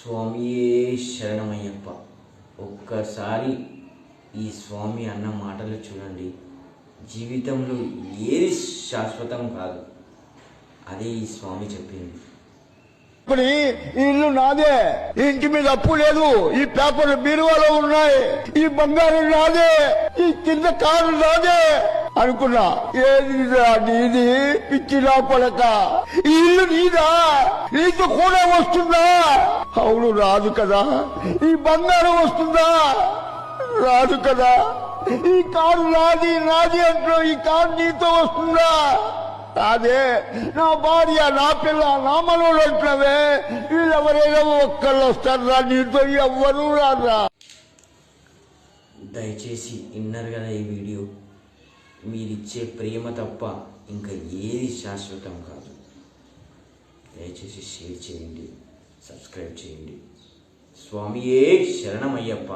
స్వామియే శరణమయ్యప్ప. ఒక్కసారి ఈ స్వామి అన్న మాటలు చూడండి. జీవితంలో ఏది శాశ్వతం కాదు, అదే ఈ స్వామి చెప్పింది. ఈ ఇల్లు నాదే, ఇంటి మీద అప్పు లేదు, ఈ పేపర్లు బీరువాలో ఉన్నాయి, ఈ బంగారం నాదే, ఈ కింద కారు నాదే అనుకున్నా. ఏది నీది పిచ్చి లోపలక? ఈ ఇల్లు నీదా? నీతో కూడా వస్తుందా? అవును, రాదు కదా. ఈ బంగారం వస్తుందా? రాదు కదా. ఈ కారు నాది నాది అంటూ ఈ కారు నీతో వస్తుందా? అదే నా భార్య, నా పిల్ల, నా మనోడు అంటున్నావే, వీళ్ళెవరైనా ఒక్కళ్ళు వస్తారా? నీతో ఎవ్వరూ రారా? దయచేసి విన్నారు కదా ఈ వీడియో. మీరిచ్చే ప్రేమ తప్ప ఇంకా ఏది శాశ్వతం కాదు. దయచేసి షేర్ చేయండి, సబ్స్క్రైబ్ చేయండి. స్వామియే శరణమయ్యప్ప.